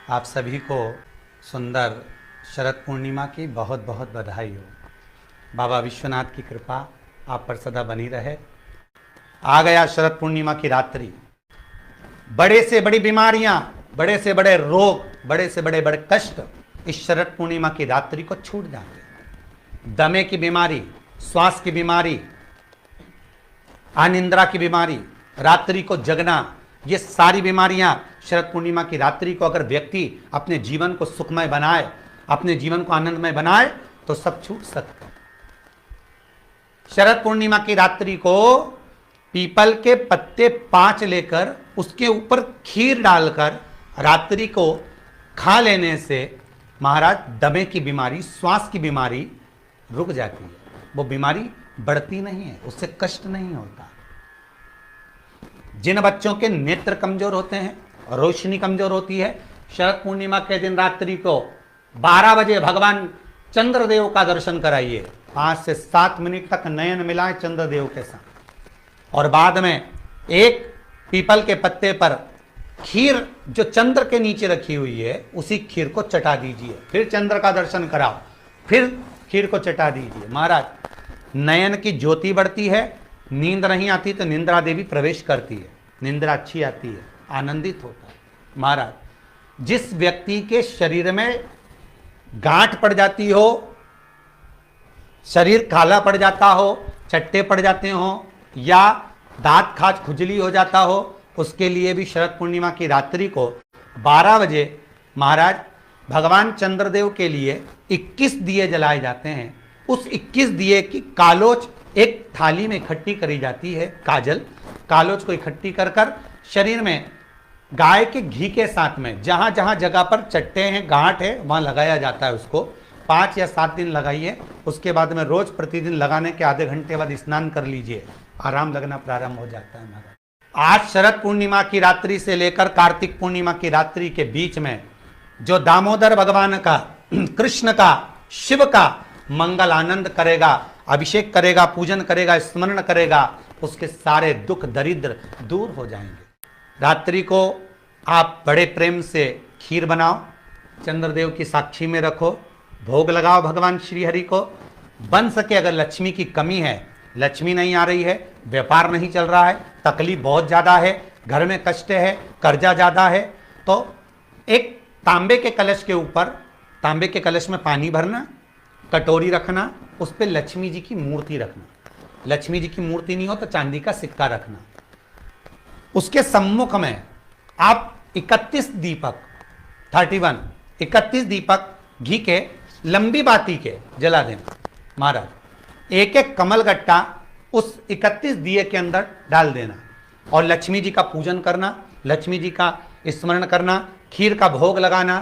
आप सभी को सुंदर शरद पूर्णिमा की बहुत बहुत बधाई हो। बाबा विश्वनाथ की कृपा आप पर सदा बनी रहे। आ गया शरद पूर्णिमा की रात्रि। बड़े से बड़ी बीमारियां, बड़े से बड़े रोग, बड़े से बड़े बड़े कष्ट इस शरद पूर्णिमा की रात्रि को छूट जाते हैं। दमे की बीमारी, श्वास की बीमारी, अनिद्रा की बीमारी, रात्रि को जगना, ये सारी बीमारियां शरद पूर्णिमा की रात्रि को अगर व्यक्ति अपने जीवन को सुखमय बनाए, अपने जीवन को आनंदमय बनाए तो सब छूट सकते हैं। शरद पूर्णिमा की रात्रि को पीपल के पत्ते 5 लेकर उसके ऊपर खीर डालकर रात्रि को खा लेने से महाराज दमे की बीमारी, श्वास की बीमारी रुक जाती है। वो बीमारी बढ़ती नहीं है, उससे कष्ट नहीं होता। जिन बच्चों के नेत्र कमजोर होते हैं, रोशनी कमजोर होती है, शरद पूर्णिमा के दिन रात्रि को 12 बजे भगवान चंद्रदेव का दर्शन कराइए। 5 से 7 मिनट तक नयन मिलाएं चंद्रदेव के साथ और बाद में एक पीपल के पत्ते पर खीर जो चंद्र के नीचे रखी हुई है उसी खीर को चटा दीजिए। फिर चंद्र का दर्शन कराओ, फिर खीर को चटा दीजिए। महाराज नयन की ज्योति बढ़ती है, नींद नहीं आती तो निंद्रा देवी प्रवेश करती है, निंद्रा अच्छी आती है, आनंदित होता है। महाराज जिस व्यक्ति के शरीर में गांठ पड़ जाती हो, शरीर काला पड़ जाता हो, चट्टे पड़ जाते हो या दांत खाज खुजली हो जाता हो, उसके लिए भी शरद पूर्णिमा की रात्रि को 12 बजे महाराज भगवान चंद्रदेव के लिए 21 दिए जलाए जाते हैं। उस 21 दिए की कालोच एक थाली में इकट्ठी करी जाती है। कालोच को इकट्ठी कर कर शरीर में गाय के घी के साथ में जहां जहां जगह पर चट्टे हैं, गांठ है, वहां लगाया जाता है। उसको 5 या 7 दिन लगाइए। उसके बाद में रोज प्रतिदिन लगाने के आधे घंटे बाद स्नान कर लीजिए, आराम लगना प्रारंभ हो जाता है। महाराज आज शरद पूर्णिमा की रात्रि से लेकर कार्तिक पूर्णिमा की रात्रि के बीच में जो दामोदर भगवान का, कृष्ण का, शिव का मंगल आनंद करेगा, अभिषेक करेगा, पूजन करेगा, स्मरण करेगा, उसके सारे दुख दरिद्र दूर हो जाएंगे। रात्रि को आप बड़े प्रेम से खीर बनाओ, चंद्रदेव की साक्षी में रखो, भोग लगाओ भगवान श्री हरि को। बन सके अगर लक्ष्मी की कमी है, लक्ष्मी नहीं आ रही है, व्यापार नहीं चल रहा है, तकलीफ बहुत ज़्यादा है, घर में कष्ट है, कर्जा ज़्यादा है, तो एक तांबे के कलश के ऊपर, तांबे के कलश में पानी भरना, कटोरी रखना, उस पर लक्ष्मी जी की मूर्ति रखना। लक्ष्मी जी की मूर्ति नहीं हो तो चांदी का सिक्का रखना। उसके सम्मुख में आप 31 दीपक घी के लंबी बाती के जला देना। महाराज एक एक कमल गट्टा उस 31 दिए के अंदर डाल देना और लक्ष्मी जी का पूजन करना, लक्ष्मी जी का स्मरण करना, खीर का भोग लगाना,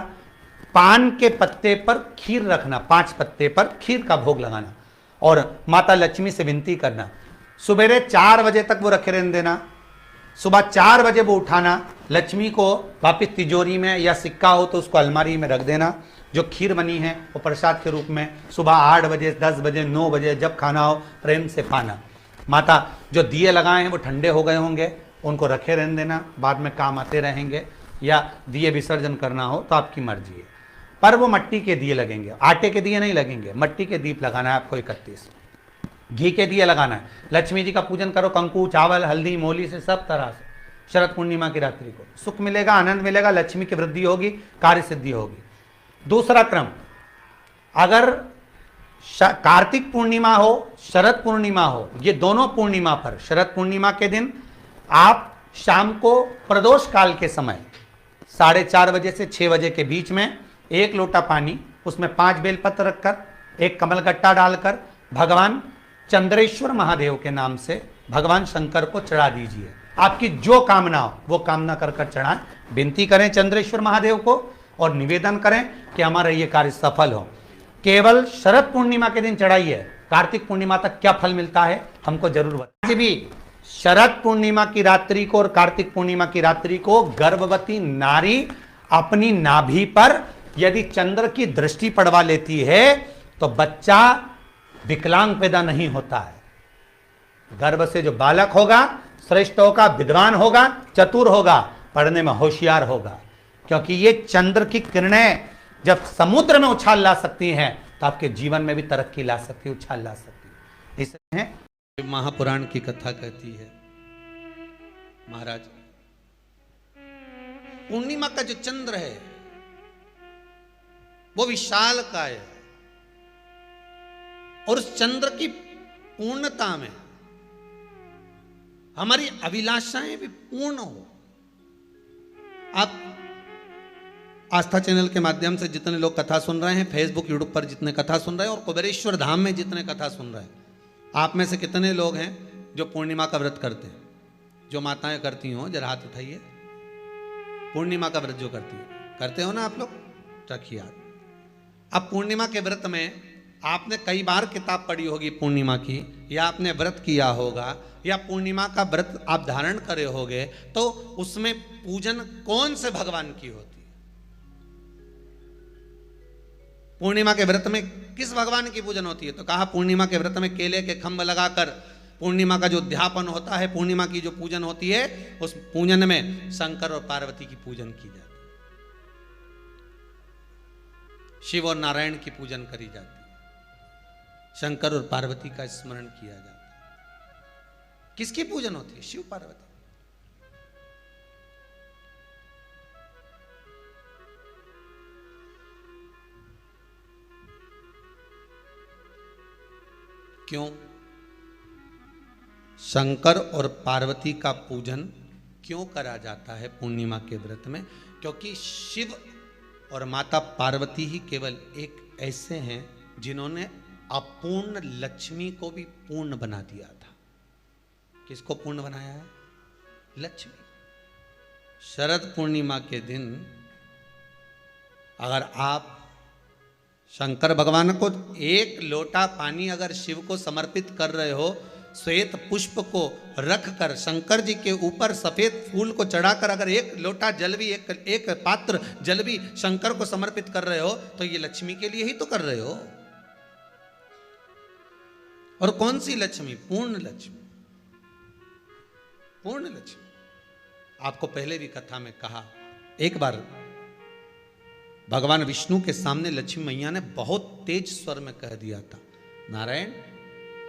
पान के पत्ते पर खीर रखना, 5 पत्ते पर खीर का भोग लगाना और माता लक्ष्मी से विनती करना। सुबेरे 4 बजे तक वो रखे रहने देना, सुबह 4 बजे वो उठाना, लक्ष्मी को वापस तिजोरी में या सिक्का हो तो उसको अलमारी में रख देना। जो खीर बनी है वो प्रसाद के रूप में सुबह 8 बजे, 10 बजे, 9 बजे जब खाना हो प्रेम से पाना। माता जो दिए लगाए हैं वो ठंडे हो गए होंगे, उनको रखे रहने देना, बाद में काम आते रहेंगे, या दिए विसर्जन करना हो तो आपकी मर्जी है। पर वो मट्टी के दिए लगेंगे, आटे के दिए नहीं लगेंगे, मट्टी के दीप लगाना है आपको। 31 घी के दिए लगाना है। लक्ष्मी जी का पूजन करो, कंकु, चावल, हल्दी, मोली से, सब तरह से। शरद पूर्णिमा की रात्रि को सुख मिलेगा, आनंद मिलेगा, लक्ष्मी की वृद्धि होगी, कार्य सिद्धि होगी। दूसरा क्रम, अगर कार्तिक पूर्णिमा हो, शरद पूर्णिमा हो, ये दोनों पूर्णिमा पर शरद पूर्णिमा के दिन आप शाम को प्रदोष काल के समय 4:30 बजे से 6 बजे के बीच में 1 लोटा पानी, उसमें 5 बेलपत्र रखकर, 1 कमलगट्टा डालकर भगवान चंद्रेश्वर महादेव के नाम से भगवान शंकर को चढ़ा दीजिए। आपकी जो कामना हो वो कामना कर कर चढ़ाएं। विनती करें चंद्रेश्वर महादेव को और निवेदन करें कि हमारा ये कार्य सफल हो। केवल शरद पूर्णिमा के दिन चढ़ाइए, कार्तिक पूर्णिमा तक क्या फल मिलता है हमको जरूर बताइए। आज भी शरद पूर्णिमा की रात्रि को और कार्तिक पूर्णिमा की रात्रि को गर्भवती नारी अपनी नाभि पर यदि चंद्र की दृष्टि पड़वा लेती है तो बच्चा विकलांग पैदा नहीं होता है। गर्भ से जो बालक होगा श्रेष्ठ होगा, विद्वान होगा, चतुर होगा, पढ़ने में होशियार होगा। क्योंकि ये चंद्र की किरणें जब समुद्र में उछाल ला सकती हैं तो आपके जीवन में भी तरक्की ला सकती है, उछाल ला सकती है। इसमें महापुराण की कथा कहती है, महाराज पूर्णिमा का जो चंद्र है वो विशाल काय है और उस चंद्र की पूर्णता में हमारी अभिलाषाएं भी पूर्ण हो। आप आस्था चैनल के माध्यम से जितने लोग कथा सुन रहे हैं, फेसबुक यूट्यूब पर जितने कथा सुन रहे हैं और कुबेरेश्वर धाम में जितने कथा सुन रहे हैं, आप में से कितने लोग हैं जो पूर्णिमा का व्रत करते हैं? जो माताएं करती हो जरा हाथ उठाइए। पूर्णिमा का व्रत जो करती है, करते हो ना आप लोग? रखिए हाथ। अब पूर्णिमा के व्रत में आपने कई बार किताब पढ़ी होगी पूर्णिमा की, या आपने व्रत किया होगा, या पूर्णिमा का व्रत आप धारण करे होगे, तो उसमें पूजन कौन से भगवान की होती है? पूर्णिमा के व्रत में किस भगवान की पूजन होती है? तो कहा पूर्णिमा के व्रत में केले के खंभ लगाकर पूर्णिमा का जो अध्यापन होता है, पूर्णिमा की जो पूजन होती है, उस पूजन में शंकर और पार्वती की पूजन की जाती है, शिव और नारायण की पूजन करी जाती है, शंकर और पार्वती का स्मरण किया जाता है। किसकी पूजन होती है? शिव पार्वती। क्यों शंकर और पार्वती का पूजन क्यों करा जाता है पूर्णिमा के व्रत में? क्योंकि शिव और माता पार्वती ही केवल एक ऐसे हैं जिन्होंने अपूर्ण लक्ष्मी को भी पूर्ण बना दिया था। किसको पूर्ण बनाया है? लक्ष्मी। शरद पूर्णिमा के दिन अगर आप शंकर भगवान को एक लोटा पानी अगर शिव को समर्पित कर रहे हो, श्वेत पुष्प को रख कर शंकर जी के ऊपर सफेद फूल को चढ़ाकर अगर एक लोटा जल भी, एक पात्र जल भी शंकर को समर्पित कर रहे हो, तो ये लक्ष्मी के लिए ही तो कर रहे हो। और कौन सी लक्ष्मी? पूर्ण लक्ष्मी। पूर्ण लक्ष्मी। आपको पहले भी कथा में कहा, एक बार भगवान विष्णु के सामने लक्ष्मी मैया ने बहुत तेज स्वर में कह दिया था, नारायण,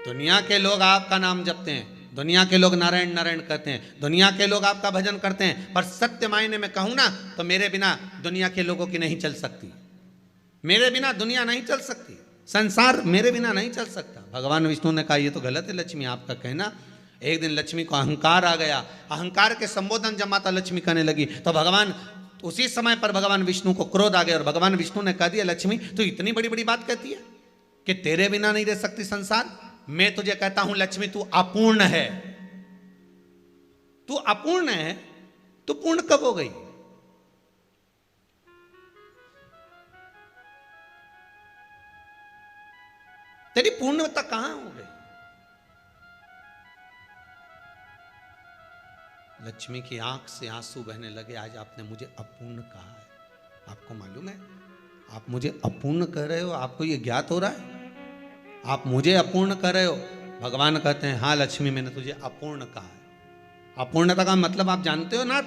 दुनिया के लोग आपका नाम जपते हैं, दुनिया के लोग नारायण नारायण कहते हैं, दुनिया के लोग आपका भजन करते हैं, पर सत्य मायने में कहूं ना तो मेरे बिना दुनिया के लोगों की नहीं चल सकती, मेरे बिना दुनिया नहीं चल सकती, संसार मेरे बिना नहीं चल सकता। भगवान विष्णु ने कहा, ये तो गलत है लक्ष्मी आपका कहना। एक दिन लक्ष्मी को अहंकार आ गया, अहंकार के संबोधन जब माता लक्ष्मी करने लगी तो भगवान, उसी समय पर भगवान विष्णु को क्रोध आ गया और भगवान विष्णु ने कह दिया, लक्ष्मी तू इतनी बड़ी बड़ी बात कहती है कि तेरे बिना नहीं रह सकती संसार। मैं तुझे कहता हूं लक्ष्मी, तू अपूर्ण है, तू अपूर्ण है, तू पूर्ण कब हो गई? तेरी पूर्णता कहां हो गई? लक्ष्मी की आंख से आंसू बहने लगे। आज आपने मुझे अपूर्ण कहा है, आपको मालूम है आप मुझे अपूर्ण कह रहे हो? आपको ये ज्ञात हो रहा है आप मुझे अपूर्ण कह रहे हो? भगवान कहते हैं, हाँ लक्ष्मी, मैंने तुझे अपूर्ण कहा है। अपूर्णता का मतलब आप जानते हो ना?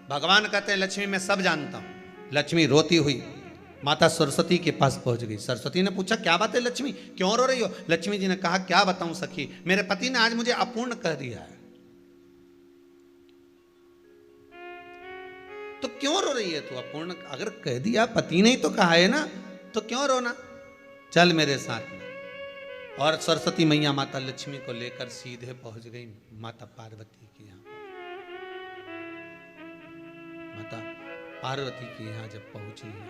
भगवान कहते हैं, लक्ष्मी मैं सब जानता हूं। लक्ष्मी रोती हुई माता सरस्वती के पास पहुंच गई। सरस्वती ने पूछा, क्या बात है लक्ष्मी, क्यों रो रही हो? लक्ष्मी जी ने कहा, क्या बताऊं सखी, मेरे पति ने आज मुझे अपूर्ण कह दिया है। तो क्यों रो रही है तू? अपूर्ण अगर कह दिया, पति ने ही तो कहा है ना, तो क्यों रोना? चल मेरे साथ में। और सरस्वती मैया माता लक्ष्मी को लेकर सीधे पहुंच गई माता पार्वती के यहाँ। माता पार्वती के यहाँ जब पहुंची है,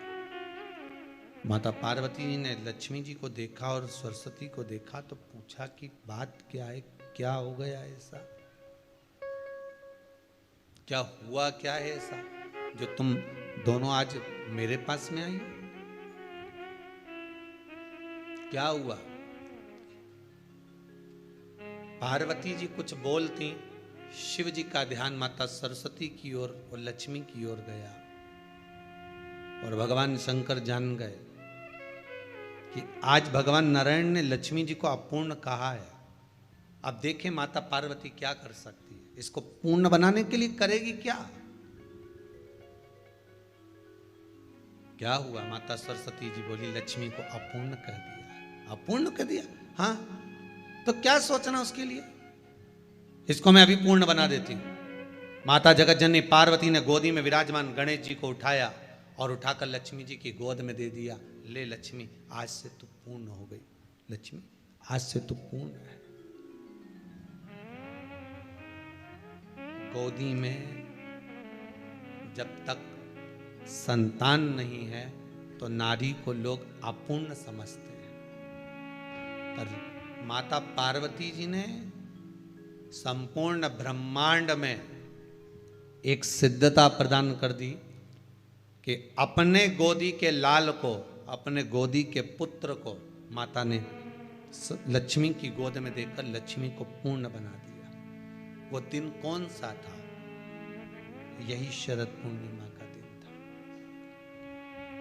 माता पार्वती ने लक्ष्मी जी को देखा और सरस्वती को देखा तो पूछा कि बात क्या है, क्या हो गया ऐसा, क्या हुआ, क्या है ऐसा जो तुम दोनों आज मेरे पास में आई? क्या हुआ? पार्वती जी कुछ बोलती, शिव जी का ध्यान माता सरस्वती की ओर और लक्ष्मी की ओर गया और भगवान शंकर जान गए कि आज भगवान नारायण ने लक्ष्मी जी को अपूर्ण कहा है। अब देखें माता पार्वती क्या कर सकती है, इसको पूर्ण बनाने के लिए करेगी क्या? क्या हुआ? माता सरस्वती जी बोली लक्ष्मी को अपूर्ण कर दिया। अपूर्ण कर दिया? हाँ, तो क्या सोचना उसके लिए, इसको मैं अभी पूर्ण बना देती हूं। माता जगत जननी पार्वती ने गोदी में विराजमान गणेश जी को उठाया और उठाकर लक्ष्मी जी की गोद में दे दिया। ले लक्ष्मी, आज से तू पूर्ण हो गई। लक्ष्मी, आज से तू पूर्ण है। गोदी में जब तक संतान नहीं है तो नारी को लोग अपूर्ण समझते हैं, पर माता पार्वती जी ने संपूर्ण ब्रह्मांड में एक सिद्धता प्रदान कर दी कि अपने गोदी के लाल को, अपने गोदी के पुत्र को माता ने लक्ष्मी की गोद में देकर लक्ष्मी को पूर्ण बना दिया। वो दिन कौन सा था? यही शरद पूर्णिमा का दिन था।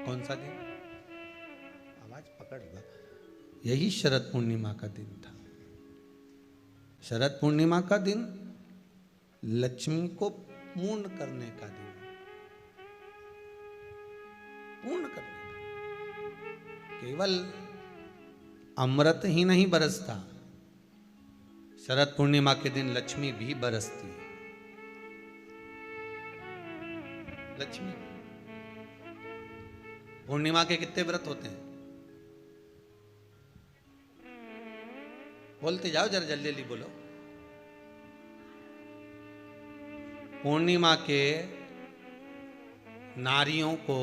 कौन सा दिन? आवाज पकड़ लो। यही शरद पूर्णिमा का दिन था। शरद पूर्णिमा का दिन लक्ष्मी को पूर्ण करने का दिन, पूर्ण करने का। केवल अमृत ही नहीं बरसता, शरद पूर्णिमा के दिन लक्ष्मी भी बरसती है। लक्ष्मी पूर्णिमा के कितने व्रत होते हैं? बोलते जाओ जरा, जल्दी जल्दी बोलो। पूर्णिमा के नारियों को,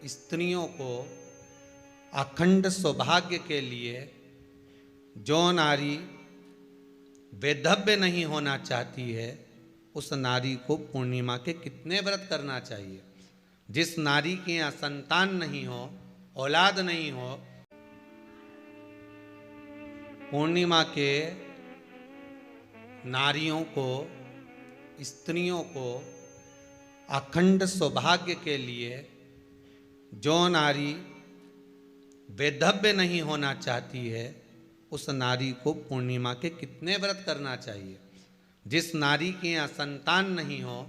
स्त्रियों को अखंड सौभाग्य के लिए, जो नारी वैधव्य नहीं होना चाहती है, उस नारी को पूर्णिमा के कितने व्रत करना चाहिए? जिस नारी के यहाँ संतान नहीं हो, औलाद नहीं हो, पूर्णिमा के नारियों को, स्त्रियों को अखंड सौभाग्य के लिए, जो नारी वैधव्य नहीं होना चाहती है, उस नारी को पूर्णिमा के कितने व्रत करना चाहिए? जिस नारी के यहाँ संतान नहीं हो,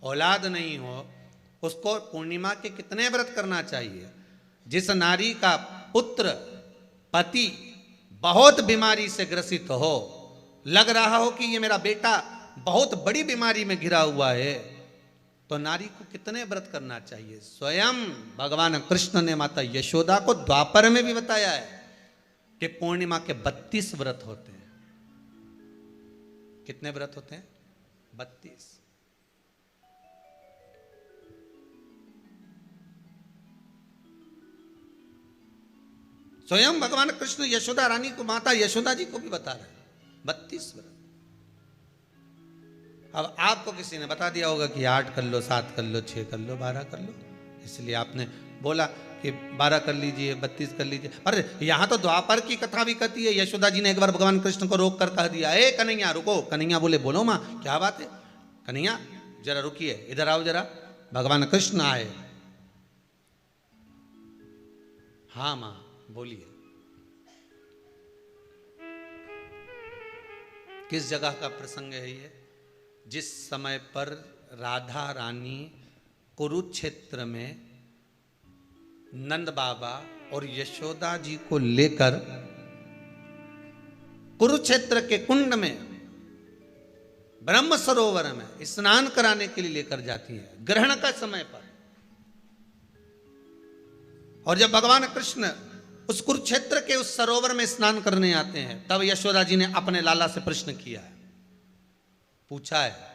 औलाद नहीं हो, उसको पूर्णिमा के कितने व्रत करना चाहिए? जिस नारी का पुत्र, पति बहुत बीमारी से ग्रसित हो, लग रहा हो कि ये मेरा बेटा बहुत बड़ी बीमारी में घिरा हुआ है, तो नारी को कितने व्रत करना चाहिए? स्वयं भगवान कृष्ण ने माता यशोदा को द्वापर में भी बताया है कि पूर्णिमा के 32 व्रत होते हैं। कितने व्रत होते हैं? 32। स्वयं भगवान कृष्ण यशोदा रानी को, माता यशोदा जी को भी बता रहे हैं 32 व्रत। अब आपको किसी ने बता दिया होगा कि 8 कर लो, 7 कर लो, 6 कर लो, 12 कर लो, इसलिए आपने बोला कि 12 कर लीजिए, 32 कर लीजिए। अरे यहां तो द्वापर की कथा भी कहती है। यशोदा जी ने एक बार भगवान कृष्ण को रोक कर कह दिया, ए कन्हैया रुको। कन्हैया बोले, बोलो माँ क्या बात है? कन्हैया जरा रुकिए, इधर आओ जरा। भगवान कृष्ण आए। हाँ माँ बोलिए। किस जगह का प्रसंग है ये? जिस समय पर राधा रानी कुरुक्षेत्र में नंद बाबा और यशोदा जी को लेकर कुरुक्षेत्र के कुंड में, ब्रह्म सरोवर में स्नान कराने के लिए लेकर जाती है, ग्रहण का समय पर। और जब भगवान कृष्ण उस कुरुक्षेत्र के उस सरोवर में स्नान करने आते हैं, तब यशोदा जी ने अपने लाला से प्रश्न किया है, पूछा है,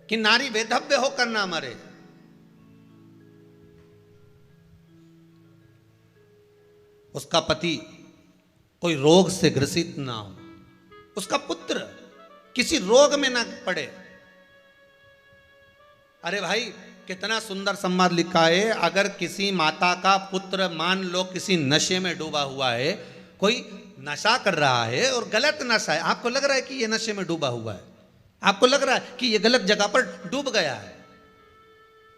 कि नारी वैधव्य होकर ना मरे। उसका पति कोई रोग से ग्रसित ना हो, उसका पुत्र किसी रोग में ना पड़े। अरे भाई कितना सुंदर संवाद लिखा है। अगर किसी माता का पुत्र मान लो किसी नशे में डूबा हुआ है, कोई नशा कर रहा है और गलत नशा है, आपको लग रहा है कि ये नशे में डूबा हुआ है, आपको लग रहा है कि ये गलत जगह पर डूब गया है,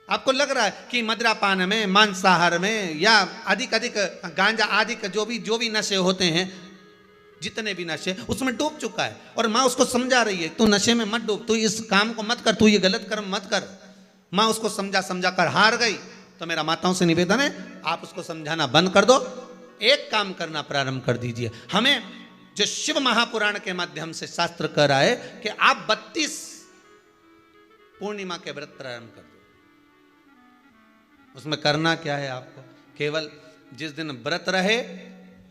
आपको लग रहा है कि मदिरापान में, मांसाहार में या अधिक गांजा आदि का जो भी नशे होते हैं, जितने भी नशे उसमें डूब चुका है, और माँ उसको समझा रही है तू नशे में मत डूब, तू इस काम को मत कर, तू ये गलत कर्म मत कर। माँ उसको समझा समझा कर हार गई। तो मेरा माताओं से निवेदन है, आप उसको समझाना बंद कर दो, एक काम करना प्रारंभ कर दीजिए। हमें जो शिव महापुराण के माध्यम से शास्त्र कह रहा है कि आप 32 पूर्णिमा के व्रत प्रारंभ कर दो। उसमें करना क्या है आपको, केवल जिस दिन व्रत रहे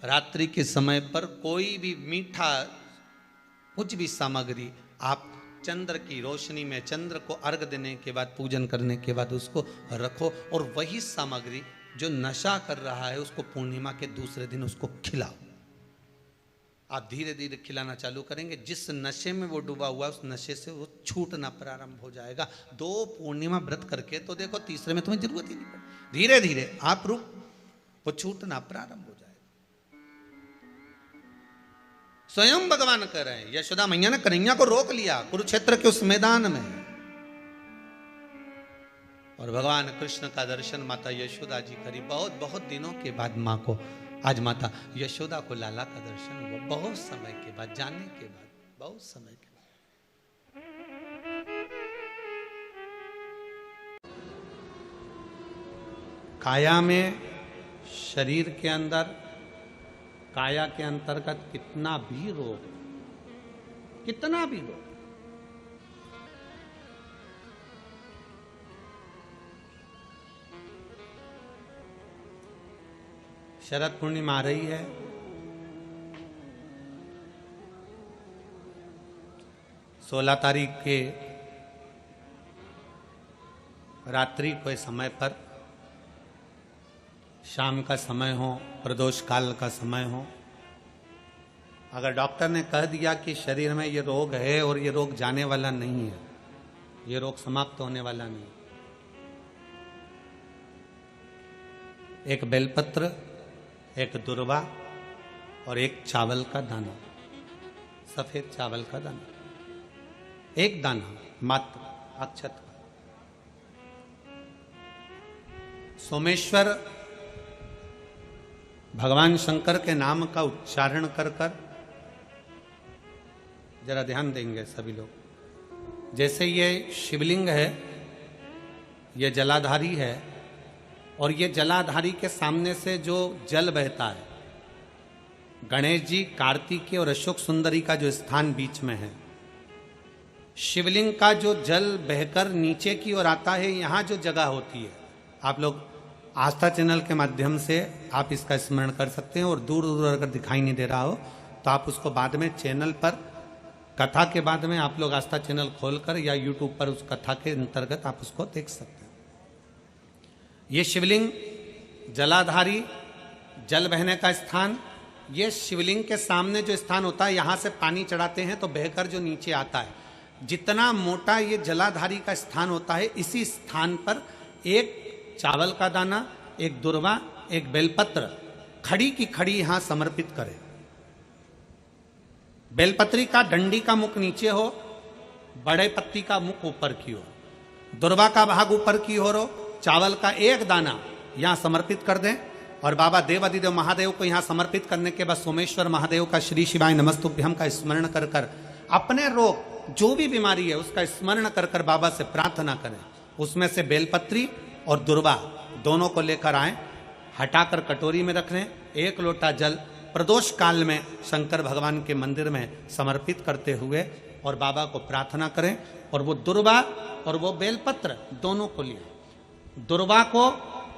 रात्रि के समय पर कोई भी मीठा कुछ भी सामग्री आप चंद्र की रोशनी में, चंद्र को अर्घ देने के बाद, पूजन करने के बाद उसको रखो, और वही सामग्री जो नशा कर रहा है उसको पूर्णिमा के दूसरे दिन उसको खिलाओ। आप धीरे धीरे खिलाना चालू करेंगे, जिस नशे में वो डूबा हुआ उस नशे से वो छूटना प्रारंभ हो जाएगा। 2 पूर्णिमा व्रत करके तो देखो, तीसरे में तुम्हें जरूरत ही नहीं पड़ेगी। धीरे धीरे आप रुक, वो छूटना प्रारंभ हो जाएगा। स्वयं भगवान कह रहे हैं, यशोदा मैया ने कन्हैया को रोक लिया कुरुक्षेत्र के उस मैदान में, और भगवान कृष्ण का दर्शन माता यशोदा जी करी। बहुत बहुत दिनों के बाद माँ को, आज माता यशोदा को लाला का दर्शन हुआ, बहुत समय के बाद, जाने के बाद, बहुत समय के बाद। काया में, शरीर के अंदर, काया के अंतर्गत कितना भी रोग, कितना भी रोग, शरद पूर्णिमा आ रही है, सोलह तारीख के रात्रि के समय पर, शाम का समय हो, प्रदोष काल का समय हो, अगर डॉक्टर ने कह दिया कि शरीर में ये रोग है और ये रोग जाने वाला नहीं है, ये रोग समाप्त होने वाला नहीं, एक बेलपत्र, एक दुर्वा और एक चावल का दाना, सफेद चावल का दाना, एक दाना मात्र अक्षत का, सोमेश्वर भगवान शंकर के नाम का उच्चारण कर कर, जरा ध्यान देंगे सभी लोग। जैसे ये शिवलिंग है, ये जलाधारी है, और ये जलाधारी के सामने से जो जल बहता है, गणेश जी, कार्तिकेय और अशोक सुंदरी का जो स्थान बीच में है, शिवलिंग का जो जल बहकर नीचे की ओर आता है, यहाँ जो जगह होती है, आप लोग आस्था चैनल के माध्यम से आप इसका स्मरण कर सकते हैं, और दूर दूर अगर दिखाई नहीं दे रहा हो तो आप उसको बाद में चैनल पर, कथा के बाद में आप लोग आस्था चैनल खोलकर या यूट्यूब पर उस कथा के अंतर्गत आप उसको देख सकते हैं। ये शिवलिंग जलाधारी, जल बहने का स्थान, ये शिवलिंग के सामने जो स्थान होता है, यहाँ से पानी चढ़ाते हैं तो बहकर जो नीचे आता है, जितना मोटा ये जलाधारी का स्थान होता है, इसी स्थान पर एक चावल का दाना, एक दुर्वा, एक बेलपत्र खड़ी की खड़ी यहां समर्पित करें। बेलपत्री का डंडी का मुख नीचे हो, बड़े पत्ती का मुख ऊपर की ओर, दुर्वा का भाग ऊपर की ओर हो, चावल का एक दाना यहां समर्पित कर दें, और बाबा देवादिदेव महादेव को यहां समर्पित करने के बाद सोमेश्वर महादेव का श्री शिवाय नमस्तुभ्यम का स्मरण कर कर अपने रोग, जो भी बीमारी है उसका स्मरण कर कर बाबा से प्रार्थना करें। उसमें से बेलपत्री और दुर्वा दोनों को लेकर आए, हटाकर कटोरी में रख लें, 1 लोटा जल प्रदोष काल में शंकर भगवान के मंदिर में समर्पित करते हुए और बाबा को प्रार्थना करें, और वो दुर्वा और वो बेलपत्र दोनों को लिया। दुर्वा को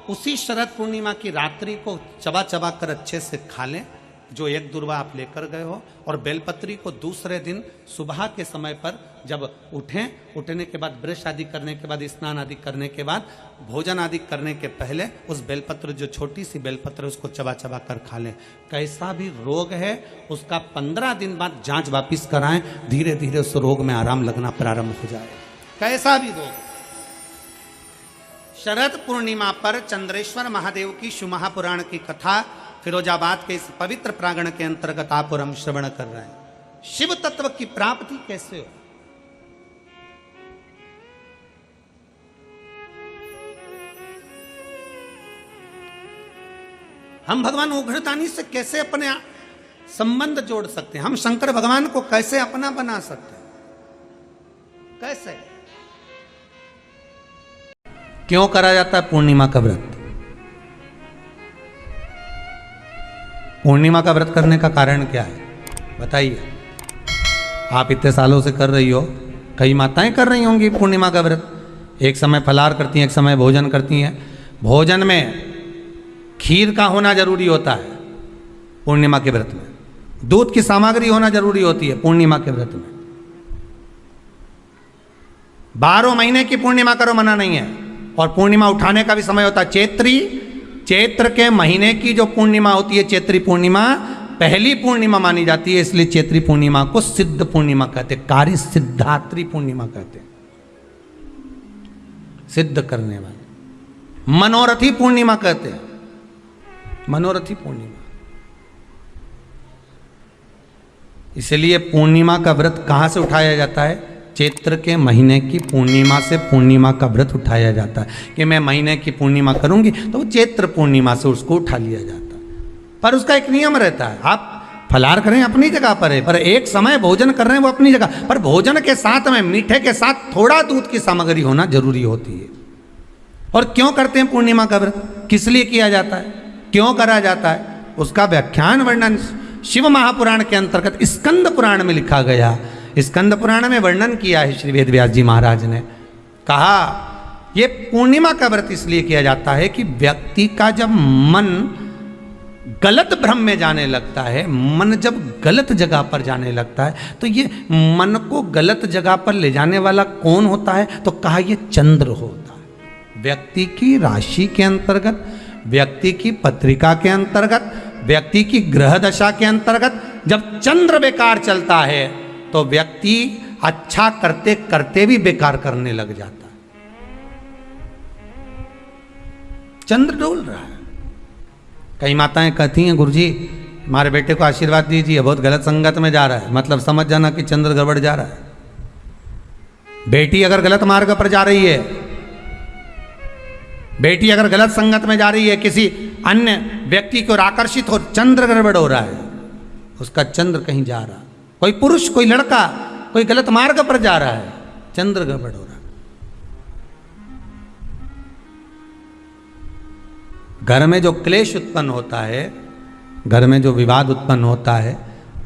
उसी शरद पूर्णिमा की रात्रि को चबा चबा कर अच्छे से खा लें, जो एक दुर्वा आप लेकर गए हो, और बेलपत्री को दूसरे दिन सुबह के समय पर जब उठें, उठने के बाद ब्रश आदि करने के बाद, स्नान आदि करने के बाद, भोजन आदि करने के पहले उस बेलपत्र, जो छोटी सी बेलपत्र, उसको चबा चबा कर खा लें। कैसा भी रोग है उसका 15 दिन बाद जांच वापिस कराएं, धीरे धीरे उस रोग में आराम लगना प्रारंभ हो जाए। कैसा भी रोग। शरद पूर्णिमा पर चंद्रेश्वर महादेव की शिव महापुराण की कथा फिरोजाबाद के इस पवित्र प्रांगण के अंतर्गत आप और हम श्रवण कर रहे हैं। शिव तत्व की प्राप्ति कैसे हो? हम भगवान उग्रतानी से कैसे अपने संबंध जोड़ सकते हैं। हम शंकर भगवान को कैसे अपना बना सकते हैं? कैसे? क्यों करा जाता है पूर्णिमा का व्रत? पूर्णिमा का व्रत करने का कारण क्या है बताइए? आप इतने सालों से कर रही हो, कई माताएं कर रही होंगी पूर्णिमा का व्रत। एक समय फलाहार करती हैं, एक समय भोजन करती हैं। भोजन में खीर का होना जरूरी होता है पूर्णिमा के व्रत में। दूध की सामग्री होना जरूरी होती है पूर्णिमा के व्रत में। 12 महीने की पूर्णिमा करो, मना नहीं है। और पूर्णिमा उठाने का भी समय होता है चैत्री। चैत्र के महीने की जो पूर्णिमा होती है, चैत्री पूर्णिमा पहली पूर्णिमा मानी जाती है, इसलिए चैत्री पूर्णिमा को सिद्ध पूर्णिमा कहते हैं, कार्य सिद्धात्री पूर्णिमा कहते हैं, सिद्ध करने वाले। मनोरथी पूर्णिमा कहते हैं, मनोरथी पूर्णिमा। इसलिए पूर्णिमा का व्रत कहां से उठाया जाता है? चैत्र के महीने की पूर्णिमा से पूर्णिमा का व्रत उठाया जाता है कि मैं महीने की पूर्णिमा करूंगी तो वो चैत्र पूर्णिमा से उसको उठा लिया जाता है। पर उसका एक नियम रहता है, आप फलाहार करें अपनी जगह पर है, पर एक समय भोजन कर रहे हैं वो अपनी जगह पर। भोजन के साथ में मीठे के साथ थोड़ा दूध की सामग्री होना जरूरी होती है। और क्यों करते हैं पूर्णिमा का व्रत? किस लिए किया जाता है, क्यों करा जाता है? उसका व्याख्यान वर्णन शिव महापुराण के अंतर्गत स्कंद पुराण में लिखा गया। स्कंद पुराण में वर्णन किया है श्री वेदव्यास जी महाराज ने। कहा ये पूर्णिमा का व्रत इसलिए किया जाता है कि व्यक्ति का जब मन गलत भ्रम में जाने लगता है, मन जब गलत जगह पर जाने लगता है, तो ये मन को गलत जगह पर ले जाने वाला कौन होता है? तो कहा ये चंद्र होता है। व्यक्ति की राशि के अंतर्गत, व्यक्ति की पत्रिका के अंतर्गत, व्यक्ति की ग्रह दशा के अंतर्गत जब चंद्र बेकार चलता है तो व्यक्ति अच्छा करते करते भी बेकार करने लग जाता है। चंद्र डोल रहा है। कई माताएं कहती हैं गुरुजी हमारे बेटे को आशीर्वाद दीजिए, बहुत गलत संगत में जा रहा है, मतलब समझ जाना कि चंद्र गड़बड़ जा रहा है। बेटी अगर गलत मार्ग पर जा रही है, बेटी अगर गलत संगत में जा रही है, किसी अन्य व्यक्ति की ओर आकर्षित हो, चंद्र गड़बड़ हो रहा है, उसका चंद्र कहीं जा रहा है। कोई पुरुष, कोई लड़का कोई गलत मार्ग पर जा रहा है, चंद्र गड़बड़ हो रहा है। घर में जो क्लेश उत्पन्न होता है, घर में जो विवाद उत्पन्न होता है,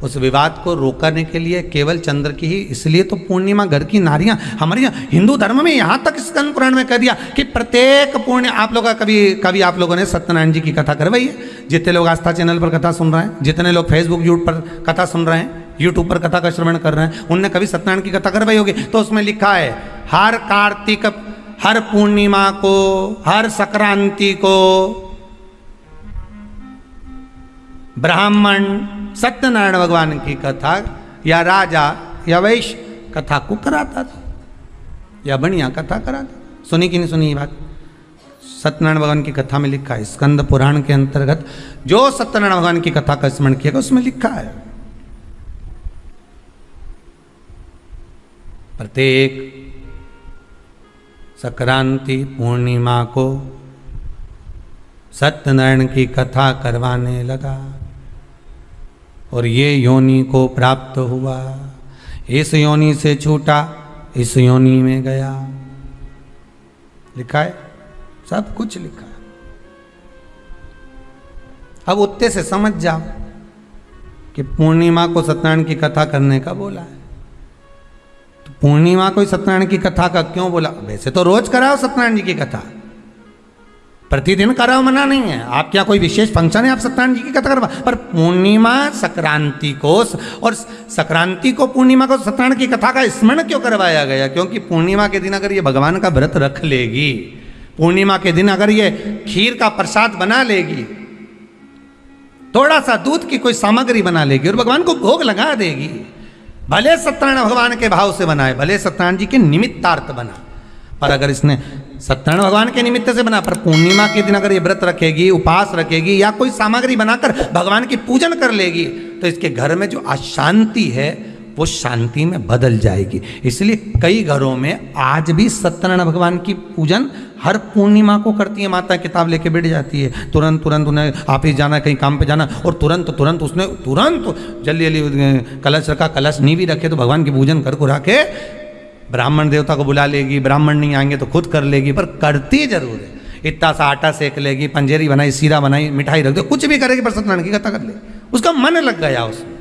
उस विवाद को रोकने के लिए केवल चंद्र की ही, इसलिए तो पूर्णिमा घर की नारियां हमारे यहाँ हिंदू धर्म में यहाँ तक स्कंद पुराण में कह दिया कि प्रत्येक पूर्ण। आप लोग कभी आप लोगों ने सत्यनारायण जी की कथा करवाई है? जितने लोग आस्था चैनल पर कथा सुन रहे हैं, जितने लोग फेसबुक यूट्यूब पर कथा सुन रहे हैं, यूट्यूब पर कथा का श्रवण कर रहे हैं, उनने कभी सत्यनारायण की कथा करवाई होगी। तो उसमें लिखा है हर कार्तिक, हर पूर्णिमा को, हर संक्रांति को ब्राह्मण सत्यनारायण भगवान की कथा या राजा या वैश्य कथा को कराता था, या बढ़िया कथा कराता। सुनी कि नहीं सुनी ये बात? सत्यनारायण भगवान की कथा में लिखा है, स्कंद पुराण के अंतर्गत जो सत्यनारायण भगवान की कथा का स्मरण किया उसमें लिखा है प्रत्येक संक्रांति पूर्णिमा को सत्यनारायण की कथा करवाने लगा और ये योनि को प्राप्त हुआ, इस योनि से छूटा, इस योनि में गया। लिखा है, सब कुछ लिखा है। अब उत्ते से समझ जाओ कि पूर्णिमा को सत्यनारायण की कथा करने का बोला है, तो पूर्णिमा को सत्यनारायण की कथा का क्यों बोला? वैसे तो रोज कराओ सत्यनारायण जी की कथा, प्रतिदिन कराओ, मना नहीं है। आप क्या कोई विशेष फंक्शन है आप सत्यनारायण जी की कथा करवा, पर पूर्णिमा संक्रांति को, और संक्रांति को पूर्णिमा को सत्यनारायण की कथा का स्मरण क्यों करवाया गया? क्योंकि पूर्णिमा के दिन अगर ये भगवान का व्रत रख लेगी, पूर्णिमा के दिन अगर ये खीर का प्रसाद बना लेगी, थोड़ा सा दूध की कोई सामग्री बना लेगी और भगवान को भोग लगा देगी, भले सत्यनारायण भगवान के भाव से बनाए, भले सत्यनारायण जी के निमित्तार्थ बना, पर अगर इसने सत्यनारायण भगवान के निमित्त से बना, पर पूर्णिमा के दिन अगर ये व्रत रखेगी, उपास रखेगी या कोई सामग्री बनाकर भगवान की पूजन कर लेगी, तो इसके घर में जो अशांति है वो शांति में बदल जाएगी। इसलिए कई घरों में आज भी सत्यनारायण भगवान की पूजन हर पूर्णिमा को करती है माता, किताब लेके बैठ जाती है, तुरंत तुरंत उन्हें ऑफिस जाना, कहीं काम पे जाना, और तुरंत तुरंत उसने तुरंत जल्दी जल्दी कलश रखा, कलश नहीं भी रखे तो भगवान की पूजन कर को रखे, ब्राह्मण देवता को बुला लेगी, ब्राह्मण नहीं आएंगे तो खुद कर लेगी, पर करती जरूर है। इतना सा आटा सेक लेगी, पंजेरी बनाई, सीरा बनाई, मिठाई रख दो, कुछ भी करेगी पर सत्यनारायण की कथा कर ले, उसका मन लग गया उसमें।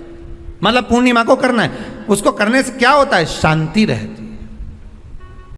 मतलब पूर्णिमा को करना है, उसको करने से क्या होता है, शांति रहती है।